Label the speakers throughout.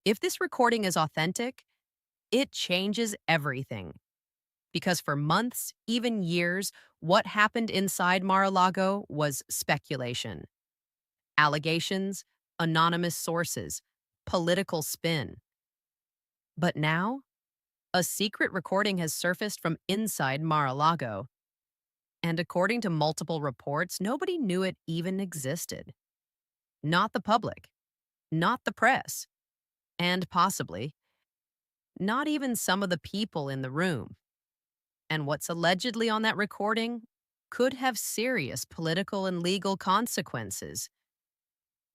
Speaker 1: If this recording is authentic, it changes everything. Because for months, even years, what happened inside Mar-a-Lago was speculation, allegations, anonymous sources, political spin. But now, a secret recording has surfaced from inside Mar-a-Lago. And according to multiple reports, nobody knew it even existed. Not the public, not the press, and possibly not even some of the people in the room. And what's allegedly on that recording could have serious political and legal consequences.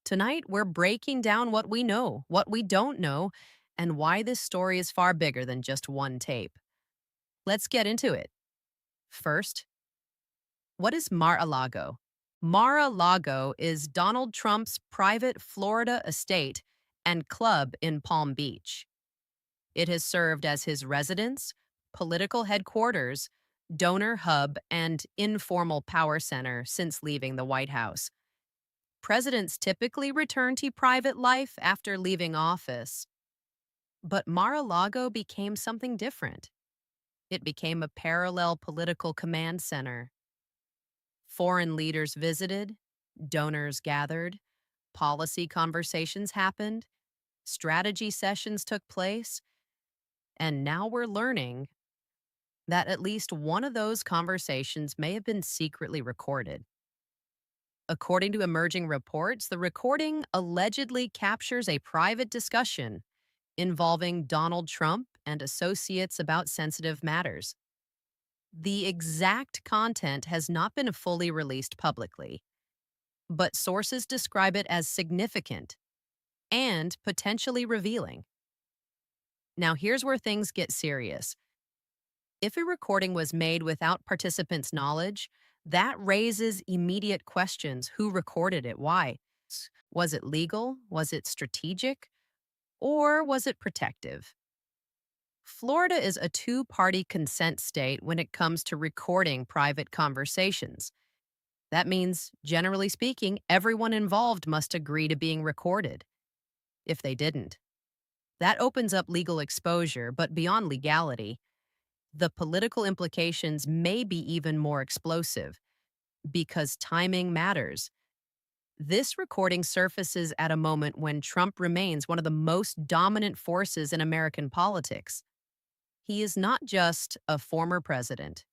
Speaker 1: Tonight, we're breaking down what we know, what we don't know, and why this story is far bigger than just one tape. Let's get into it. First, what is Mar-a-Lago? Mar-a-Lago is Donald Trump's private Florida estate and club in Palm Beach. It has served as his residence, political headquarters, donor hub, and informal power center since leaving the White House. Presidents typically return to private life after leaving office. But Mar-a-Lago became something different. It became a parallel political command center. Foreign leaders visited, donors gathered, policy conversations happened, strategy sessions took place, and now we're learning that at least one of those conversations may have been secretly recorded. According to emerging reports, the recording allegedly captures a private discussion involving Donald Trump and associates about sensitive matters. The exact content has not been fully released publicly, but sources describe it as significant and potentially revealing. Now, here's where things get serious. If a recording was made without participants' knowledge, that raises immediate questions. Who recorded it? Why? Was it legal? Was it strategic? Or was it protective? Florida is a two-party consent state when it comes to recording private conversations. That means, generally speaking, everyone involved must agree to being recorded. If they didn't, that opens up legal exposure, but beyond legality, the political implications may be even more explosive because timing matters. This recording surfaces at a moment when Trump remains one of the most dominant forces in American politics. He is not just a former president.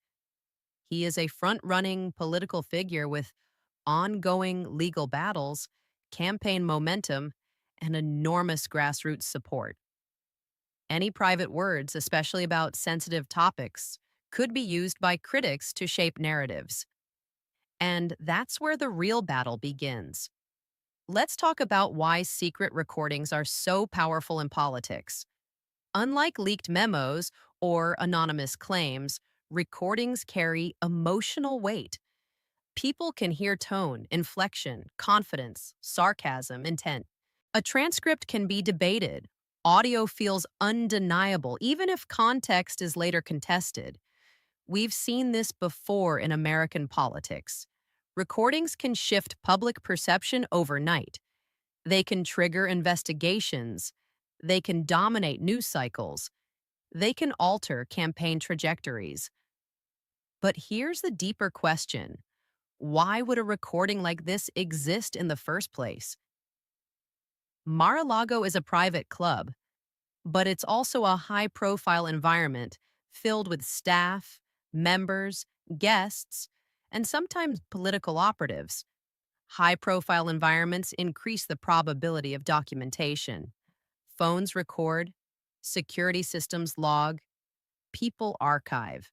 Speaker 1: He is a front-running political figure with ongoing legal battles, campaign momentum, and enormous grassroots support. Any private words, especially about sensitive topics, could be used by critics to shape narratives. And that's where the real battle begins. Let's talk about why secret recordings are so powerful in politics. Unlike leaked memos or anonymous claims, recordings carry emotional weight. People can hear tone, inflection, confidence, sarcasm, intent. A transcript can be debated. Audio feels undeniable, even if context is later contested. We've seen this before in American politics. Recordings can shift public perception overnight. They can trigger investigations. They can dominate news cycles. They can alter campaign trajectories. But here's the deeper question. Why would a recording like this exist in the first place? Mar-a-Lago is a private club, but it's also a high-profile environment filled with staff, members, guests, and sometimes political operatives. High-profile environments increase the probability of documentation. Phones record, security systems log, people archive.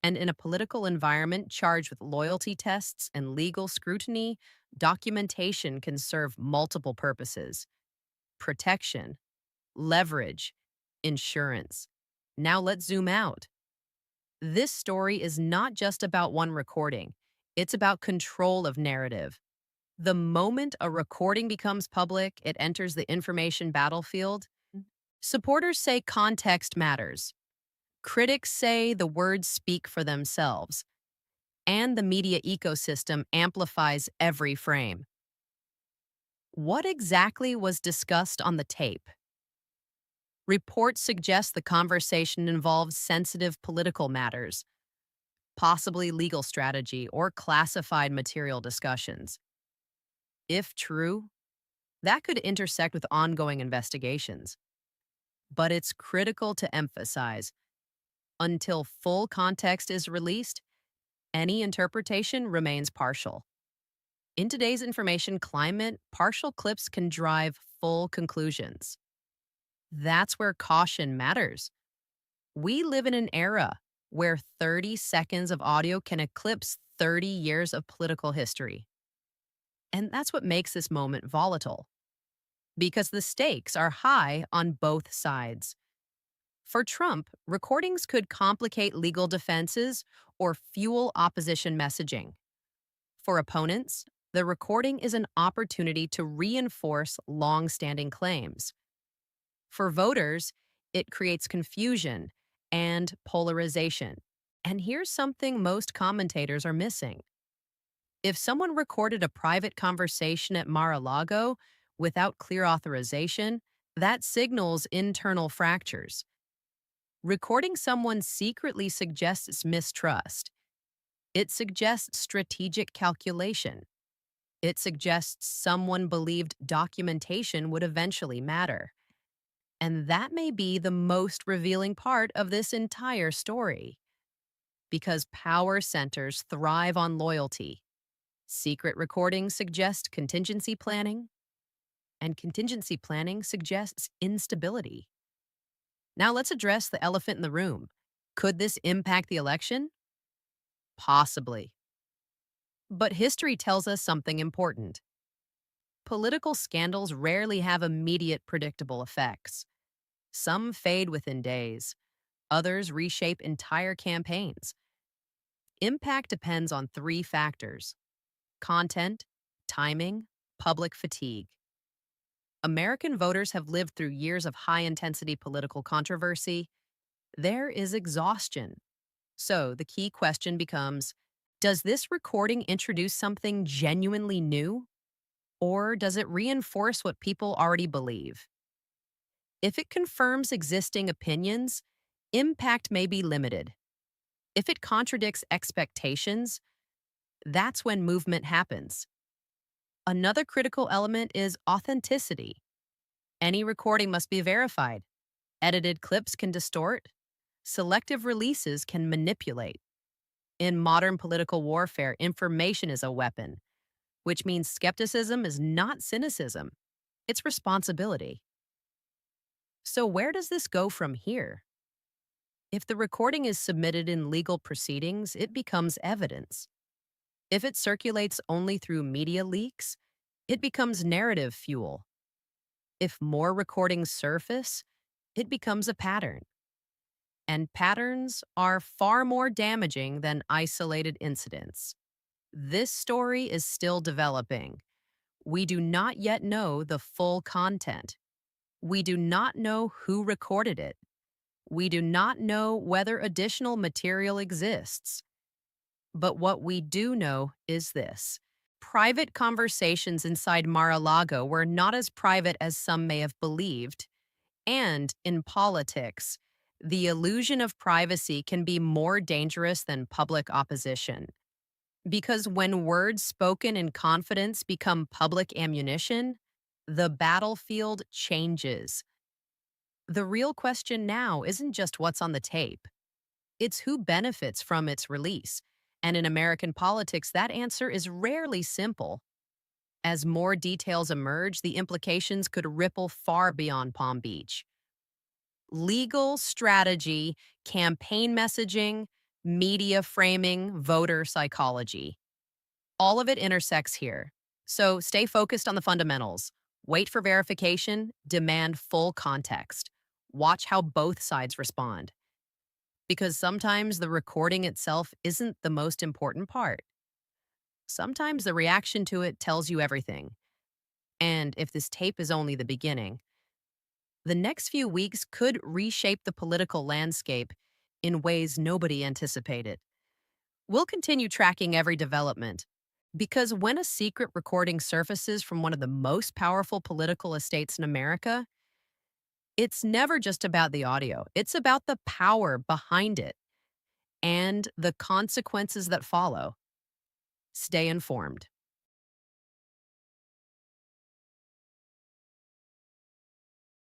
Speaker 1: And in a political environment charged with loyalty tests and legal scrutiny, documentation can serve multiple purposes: protection, leverage, insurance. Now let's zoom out. This story is not just about one recording, it's about control of narrative. The moment a recording becomes public, it enters the information battlefield. Supporters say context matters. Critics say the words speak for themselves. And the media ecosystem amplifies every frame. What exactly was discussed on the tape? Reports suggest the conversation involves sensitive political matters, possibly legal strategy or classified material discussions. If true, that could intersect with ongoing investigations. But it's critical to emphasize until full context is released, any interpretation remains partial. In today's information climate, partial clips can drive full conclusions. That's where caution matters. We live in an era where 30 seconds of audio can eclipse 30 years of political history. And that's what makes this moment volatile, because the stakes are high on both sides. For Trump, recordings could complicate legal defenses or fuel opposition messaging. For opponents, the recording is an opportunity to reinforce long-standing claims. For voters, it creates confusion and polarization. And here's something most commentators are missing. If someone recorded a private conversation at Mar-a-Lago without clear authorization, that signals internal fractures. Recording someone secretly suggests mistrust. It suggests strategic calculation. It suggests someone believed documentation would eventually matter. And that may be the most revealing part of this entire story. Because power centers thrive on loyalty. Secret recordings suggest contingency planning, and contingency planning suggests instability. Now let's address the elephant in the room. Could this impact the election? Possibly. But history tells us something important. Political scandals rarely have immediate predictable effects. Some fade within days, others reshape entire campaigns. Impact depends on three factors: content, timing, public fatigue. American voters have lived through years of high-intensity political controversy. There is exhaustion. So the key question becomes, does this recording introduce something genuinely new? Or does it reinforce what people already believe? If it confirms existing opinions, impact may be limited. If it contradicts expectations, that's when movement happens. Another critical element is authenticity. Any recording must be verified. Edited clips can distort. Selective releases can manipulate. In modern political warfare, information is a weapon, which means skepticism is not cynicism, it's responsibility. So, where does this go from here? If the recording is submitted in legal proceedings, it becomes evidence. If it circulates only through media leaks, it becomes narrative fuel. If more recordings surface, it becomes a pattern. And patterns are far more damaging than isolated incidents. This story is still developing. We do not yet know the full content. We do not know who recorded it. We do not know whether additional material exists. But what we do know is this: private conversations inside Mar-a-Lago were not as private as some may have believed. And in politics, the illusion of privacy can be more dangerous than public opposition. Because when words spoken in confidence become public ammunition, the battlefield changes. The real question now isn't just what's on the tape, it's who benefits from its release. And in American politics, that answer is rarely simple. As more details emerge, the implications could ripple far beyond Palm Beach. Legal strategy, campaign messaging, media framing, voter psychology. All of it intersects here. So stay focused on the fundamentals. Wait for verification, demand full context. Watch how both sides respond. Because sometimes the recording itself isn't the most important part. Sometimes the reaction to it tells you everything. And if this tape is only the beginning, the next few weeks could reshape the political landscape in ways nobody anticipated. We'll continue tracking every development, because when a secret recording surfaces from one of the most powerful political estates in America, It's never just about the audio, it's about the power behind it and the consequences that follow. Stay informed.